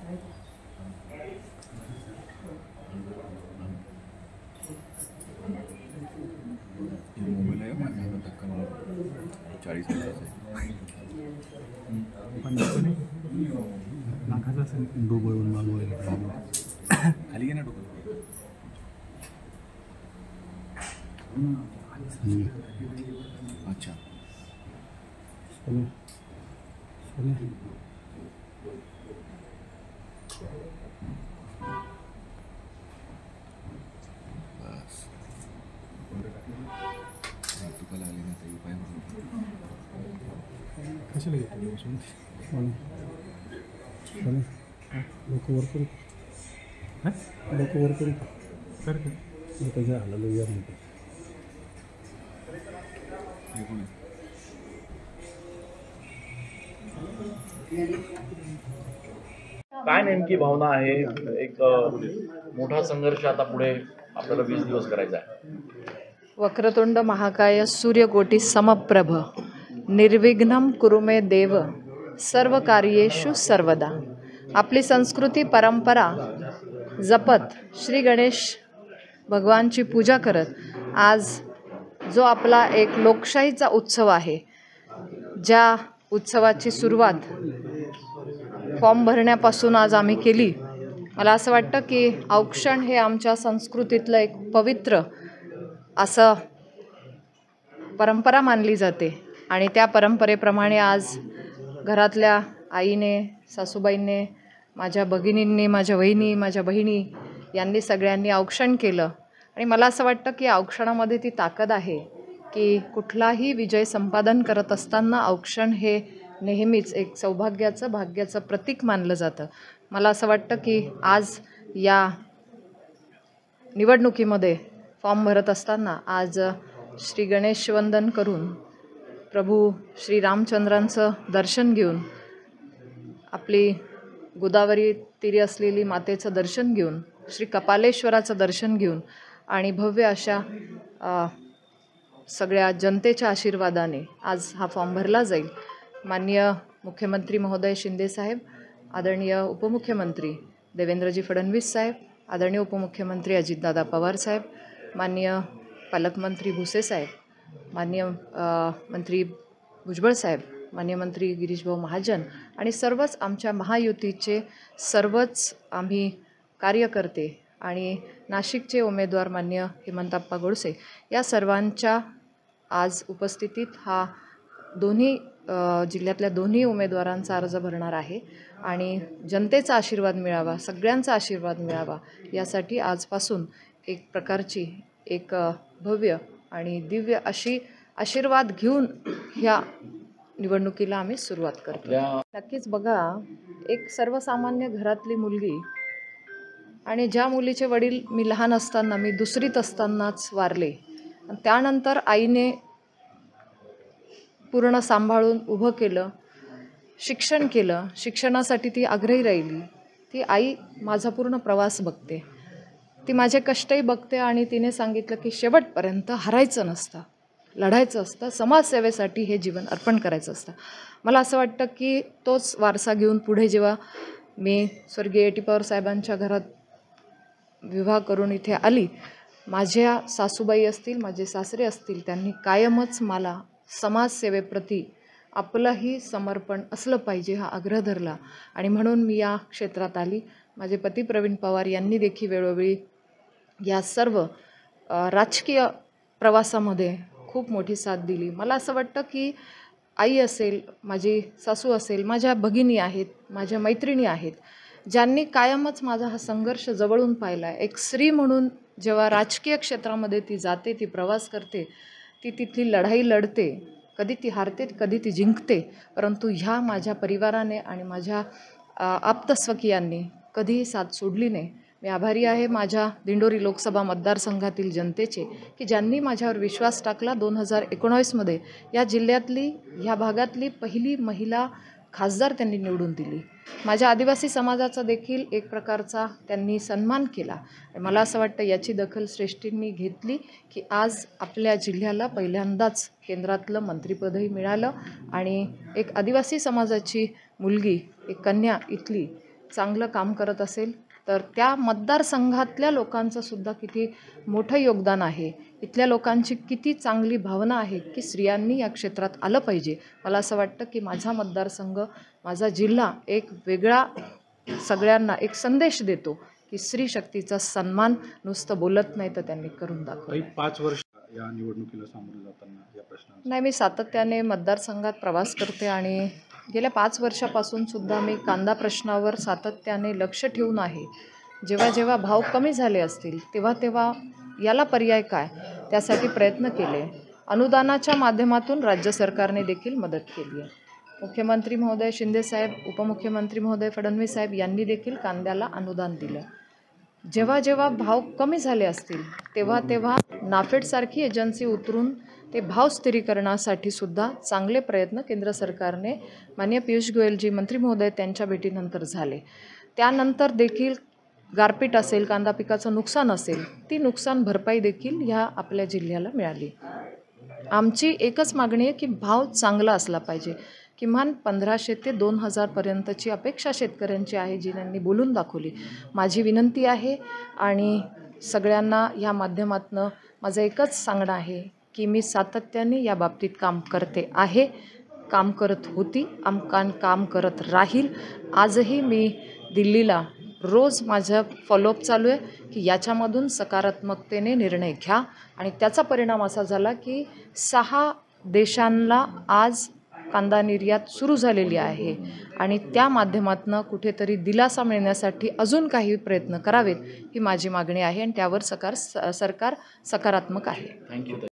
Mobile आहे माझ्या धक्का 40,000 नाकाचा असेल डोबळून मागवायला खाली घे ना डोकं अच्छा बस तुकाला आले ना ते उपाय कशाला घेतो लोक वर करू लोक वर करू करते त्याच्या हल्ला या म्हणते काय नेमकी भावना आहे? एक मोठा संघर्ष आता पुढे आपल्याला 20 दिवस करायचा आहे. वक्रतुंड महाकाय सूर्यकोटी समप्रभ निर्विघ्नं कुरु मे देव सर्व कार्येषु सर्वदा. आपली संस्कृती परंपरा जपत श्री गणेश भगवानची पूजा करत आज जो आपला एक लोकशाहीचा उत्सव आहे, ज्या उत्सवाची सुरुवात फॉर्म भरण्यापासून आज आम्ही केली. मला असं वाटतं की औक्षण हे आमच्या संस्कृतीतलं एक पवित्र असं परंपरा मानली जाते आणि त्या परंपरेप्रमाणे आज घरातल्या आईने, सासूबाईंनी, माझ्या भगिनींनी, माझ्या वहिनी, माझ्या बहिणी यांनी सगळ्यांनी औक्षण केलं. आणि मला असं वाटतं की औक्षणामध्ये ती ताकद आहे की कुठलाही विजय संपादन करत असताना औक्षण हे नेहमीच एक सौभाग्याचं, भाग्याचं प्रतीक मानलं जातं. मला असं वाटतं की आज या निवडणुकीमध्ये फॉर्म भरत असताना आज श्री गणेश वंदन करून प्रभू श्री रामचंद्रांचं दर्शन घेऊन, आपली गोदावरी तीरी असलेली मातेचं दर्शन घेऊन, श्री कपालेश्वराचं दर्शन घेऊन आणि भव्य अशा सगळ्या जनतेच्या आशीर्वादाने आज हा फॉर्म भरला जाईल. माननीय मुख्यमंत्री महोदय शिंदे साहेब, आदरणीय उपमुख्यमंत्री देवेंद्रजी फडणवीस साहेब, आदरणीय उपमुख्यमंत्री अजितदादा पवार साहेब, माननीय पालकमंत्री भुसे साहेब, माननीय मंत्री भुजबळ साहेब, माननीय मंत्री गिरीशभाऊ महाजन आणि सर्वच आमच्या महायुतीचे सर्वच आम्ही कार्यकर्ते आणि नाशिकचे उमेदवार माननीय हेमंतप्पा गोडसे या सर्वांच्या आज उपस्थितीत हा दोन्ही जिल्ह्यातल्या दोन्ही उमेदवारांचा अर्ज भरणार आहे आणि जनतेचा आशीर्वाद मिळावा, सगळ्यांचा आशीर्वाद मिळावा यासाठी आजपासून एक प्रकारची एक भव्य आणि दिव्य अशी आशीर्वाद घेऊन ह्या निवडणुकीला आम्ही सुरुवात करतो. नक्कीच बघा, एक सर्वसामान्य घरातली मुलगी आणि ज्या मुलीचे वडील मी लहान असताना, मी दुसरीत असतानाच वारले, त्यानंतर आईने पूर्ण सांभाळून उभं केलं, शिक्षण केलं, शिक्षणासाठी ती आग्रही राहिली. ती आई माझा पूर्ण प्रवास बघते, ती माझे कष्टही बघते आणि तिने सांगितलं की शेवटपर्यंत हरायचं नसतं, लढायचं असतं, समाजसेवेसाठी हे जीवन अर्पण करायचं असतं. मला असं वाटतं की तोच वारसा घेऊन पुढे जेव्हा मी स्वर्गीय ए टी पवार साहेबांच्या घरात विवाह करून इथे आली, माझ्या सासूबाई असतील, माझे सासरे असतील, त्यांनी कायमच मला समाजसेवेप्रती आपलंही समर्पण असलं पाहिजे हा आग्रह धरला आणि म्हणून मी या क्षेत्रात आली. माझे पती प्रवीण पवार यांनी देखील वेळोवेळी या सर्व राजकीय प्रवासामध्ये खूप मोठी साथ दिली. मला असं वाटतं की आई असेल, माझी सासू असेल, माझ्या भगिनी आहेत, माझ्या मैत्रिणी आहेत, ज्यांनी कायमच माझा हा संघर्ष जवळून पाहिला आहे. एक स्त्री म्हणून जेव्हा राजकीय क्षेत्रामध्ये ती जाते, ती प्रवास करते, ती तिथली लढाई लढते, कधी ती हारते, कधी ती जिंकते, परंतु ह्या माझ्या परिवाराने आणि माझ्या आप्तस्वकीयांनी कधीही साथ सोडली नाही. मी आभारी आहे माझ्या दिंडोरी लोकसभा मतदारसंघातील जनतेचे की ज्यांनी माझ्यावर विश्वास टाकला. 2019मध्ये या जिल्ह्यातली, ह्या भागातली पहिली महिला खासदार त्यांनी निवडून दिली. माझ्या आदिवासी समाजाचा देखील एक प्रकारचा त्यांनी सन्मान केला. मला असं वाटतं याची दखल श्रेष्ठींनी घेतली की आज आपल्या जिल्ह्याला पहिल्यांदाच केंद्रातलं मंत्रिपदही मिळालं आणि एक आदिवासी समाजाची मुलगी, एक कन्या इथली चांगलं काम करत असेल तर त्या मतदारसंघातल्या लोकांचं सुद्धा किती मोठं योगदान आहे, इथल्या लोकांची किती चांगली भावना आहे की स्त्रियांनी या क्षेत्रात आलं पाहिजे. मला असं वाटतं की माझा मतदारसंघ, माझा जिल्हा एक वेगळा सगळ्यांना एक संदेश देतो की स्त्री शक्तीचा सन्मान नुसतं बोलत नाही तर त्यांनी करून दाखवलं. 5 वर्ष या निवडणुकीला सामोरे जाताना या प्रश्नांचा नाही, मी सातत्याने मतदारसंघात प्रवास करते आणि गेल्या 5 वर्षापासून सुद्धा मी कांदा प्रश्नावर सातत्याने लक्ष ठेवून आहे. जेव्हा जेव्हा भाव कमी झाले असतील तेव्हा तेव्हा याला पर्याय काय त्यासाठी प्रयत्न केले. अनुदानाच्या माध्यमातून राज्य सरकारने देखील मदत केली आहे. मुख्यमंत्री महोदय शिंदेसाहेब, उपमुख्यमंत्री महोदय फडणवीस साहेब यांनी देखील कांद्याला अनुदान दिलं. जेव्हा जेव्हा भाव कमी झाले असतील तेव्हा तेव्हा नाफेडसारखी एजन्सी उतरून ते भाव स्थिरीकरणासाठी सुद्धा चांगले प्रयत्न केंद्र सरकारने माननीय पियुष गोयलजी मंत्री महोदय त्यांच्या भेटीनंतर झाले. त्यानंतर देखील गारपीट असेल, कांदा पिकाचं नुकसान असेल, ती नुकसान भरपाई देखील ह्या आपल्या जिल्ह्याला मिळाली. आमची एकच मागणी आहे की भाव चांगला असला पाहिजे. किमान 1500 ते 2000 पर्यंतची अपेक्षा शेतकऱ्यांची आहे, जी त्यांनी बोलून दाखवली. माझी विनंती आहे आणि सगळ्यांना या माध्यमातून माझं एकच सांगणं आहे की मी सातत्याने या बाबतीत काम करते आहे, काम करत होती, काम करत राहील. आजही मी दिल्लीला रोज माझं फॉलोअप चालू आहे की याच्यामधून सकारात्मकतेने निर्णय घ्या आणि त्याचा परिणाम असा झाला की 6 देशांना आज कांदा निर्यात सुरू झालेली आहे आणि त्या माध्यमातून कुठेतरी दिलासा मिळण्यासाठी अजून काही प्रयत्न करावेत ही माझी मागणी आहे आणि त्यावर सरकार सकारात्मक आहे. थँक्यू.